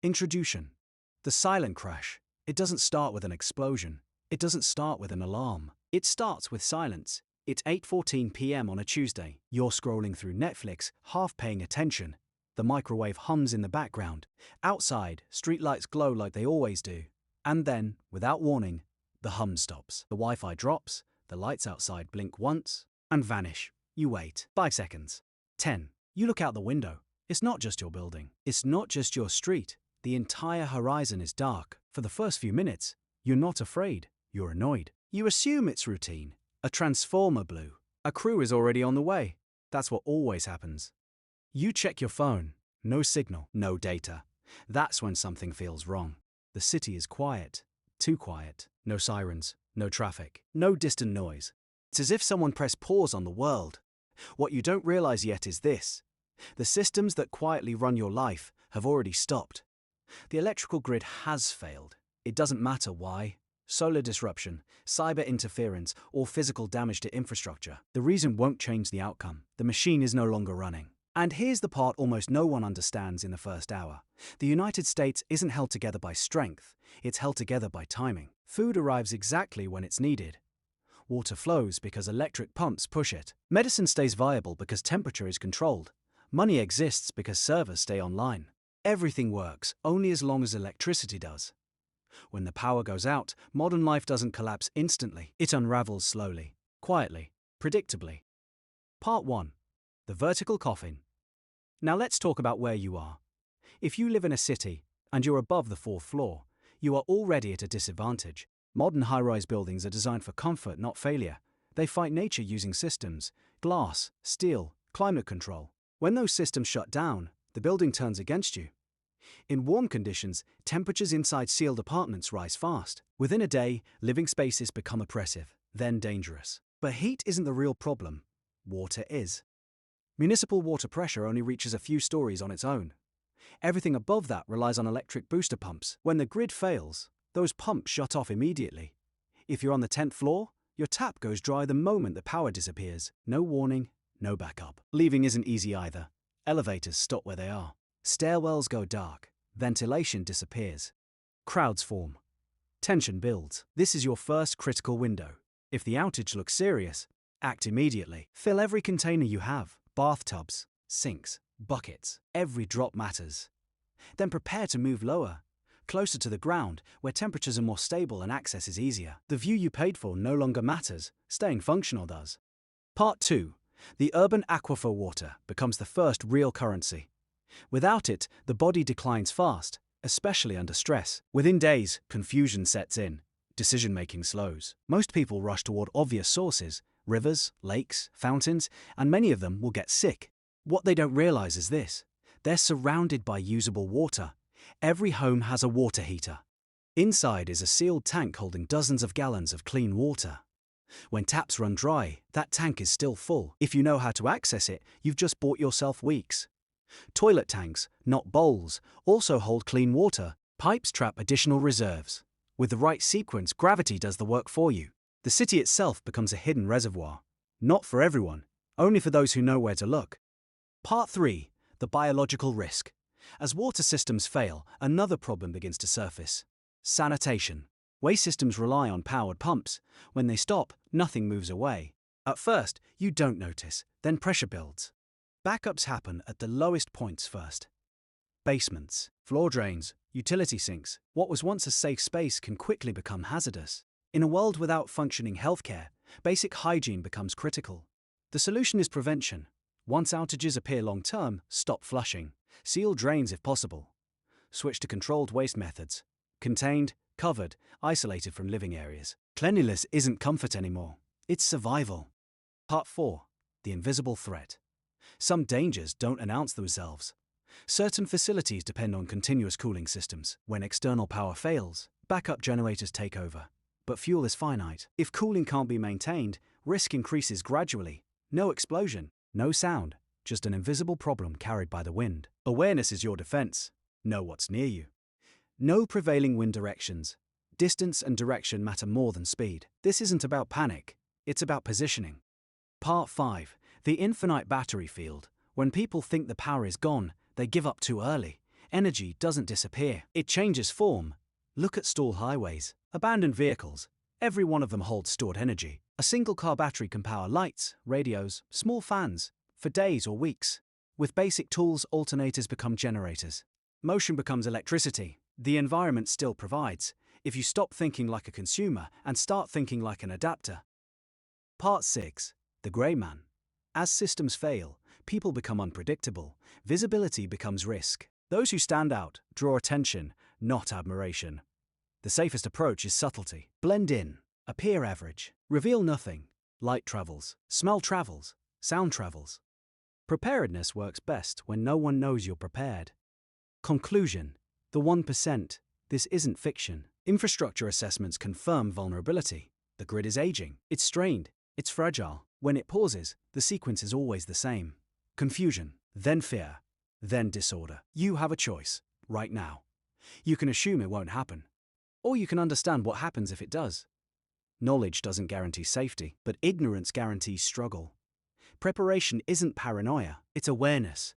Introduction. The silent crash. It doesn't start with an explosion. It doesn't start with an alarm. It starts with silence. It's 8:14 p.m. on a Tuesday. You're scrolling through Netflix, half paying attention. The microwave hums in the background. Outside, streetlights glow like they always do. And then, without warning, the hum stops. The Wi-Fi drops, the lights outside blink once, and vanish. You wait. 5 seconds. 10. You look out the window. It's not just your building. It's not just your street. The entire horizon is dark. For the first few minutes, you're not afraid. You're annoyed. You assume it's routine. A transformer blew. A crew is already on the way. That's what always happens. You check your phone. No signal, no data. That's when something feels wrong. The city is quiet. Too quiet. No sirens, no traffic, no distant noise. It's as if someone pressed pause on the world. What you don't realize yet is this. The systems that quietly run your life have already stopped. The electrical grid has failed. It doesn't matter why. Solar disruption, cyber interference, or physical damage to infrastructure. The reason won't change the outcome. The machine is no longer running. And here's the part almost no one understands in the first hour. The United States isn't held together by strength. It's held together by timing. Food arrives exactly when it's needed. Water flows because electric pumps push it. Medicine stays viable because temperature is controlled. Money exists because servers stay online. Everything works only as long as electricity does. When the power goes out, modern life doesn't collapse instantly. It unravels slowly, quietly, predictably. Part 1. The vertical coffin. Now let's talk about where you are. If you live in a city, and you're above the 4th floor, you are already at a disadvantage. Modern high-rise buildings are designed for comfort, not failure. They fight nature using systems, glass, steel, climate control. When those systems shut down, the building turns against you. In warm conditions, temperatures inside sealed apartments rise fast. Within a day, living spaces become oppressive, then dangerous. But heat isn't the real problem. Water is. Municipal water pressure only reaches a few stories on its own. Everything above that relies on electric booster pumps. When the grid fails, those pumps shut off immediately. If you're on the 10th floor, your tap goes dry the moment the power disappears. No warning, no backup. Leaving isn't easy either. Elevators stop where they are. Stairwells go dark. Ventilation disappears. Crowds form. Tension builds. This is your first critical window. If the outage looks serious, act immediately. Fill every container you have. Bathtubs, sinks, buckets. Every drop matters. Then prepare to move lower, closer to the ground, where temperatures are more stable and access is easier. The view you paid for no longer matters. Staying functional does. Part 2. The urban aquifer water becomes the first real currency. Without it, the body declines fast, especially under stress. Within days, confusion sets in. Decision-making slows. Most people rush toward obvious sources, rivers, lakes, fountains, and many of them will get sick. What they don't realize is this. They're surrounded by usable water. Every home has a water heater. Inside is a sealed tank holding dozens of gallons of clean water. When taps run dry, that tank is still full. If you know how to access it, you've just bought yourself weeks. Toilet tanks, not bowls, also hold clean water. Pipes trap additional reserves. With the right sequence, gravity does the work for you. The city itself becomes a hidden reservoir. Not for everyone, only for those who know where to look. Part 3. The biological risk. As water systems fail, another problem begins to surface. Sanitation. Waste systems rely on powered pumps. When they stop, nothing moves away. At first, you don't notice, then pressure builds. Backups happen at the lowest points first. Basements, floor drains, utility sinks. What was once a safe space can quickly become hazardous. In a world without functioning healthcare, basic hygiene becomes critical. The solution is prevention. Once outages appear long-term, stop flushing. Seal drains if possible. Switch to controlled waste methods. Contained, covered, isolated from living areas. Cleanliness isn't comfort anymore. It's survival. Part 4. The invisible threat. Some dangers don't announce themselves. Certain facilities depend on continuous cooling systems. When external power fails, backup generators take over. But fuel is finite. If cooling can't be maintained, risk increases gradually. No explosion, no sound, just an invisible problem carried by the wind. Awareness is your defense. Know what's near you. Know prevailing wind directions. Distance and direction matter more than speed. This isn't about panic. It's about positioning. Part 5. The infinite battery field. When people think the power is gone, they give up too early. Energy doesn't disappear, it changes form. Look at stalled highways, abandoned vehicles. Every one of them holds stored energy. A single car battery can power lights, radios, small fans, for days or weeks. With basic tools, alternators become generators. Motion becomes electricity. The environment still provides, if you stop thinking like a consumer and start thinking like an adapter. Part 6. The Grey Man. As systems fail, people become unpredictable. Visibility becomes risk. Those who stand out draw attention, not admiration. The safest approach is subtlety. Blend in, appear average, reveal nothing. Light travels, smell travels, sound travels. Preparedness works best when no one knows you're prepared. Conclusion: the 1%. This isn't fiction. Infrastructure assessments confirm vulnerability. The grid is aging, it's strained, it's fragile. When it pauses, the sequence is always the same. Confusion, then fear, then disorder. You have a choice, right now. You can assume it won't happen. Or you can understand what happens if it does. Knowledge doesn't guarantee safety, but ignorance guarantees struggle. Preparation isn't paranoia, it's awareness.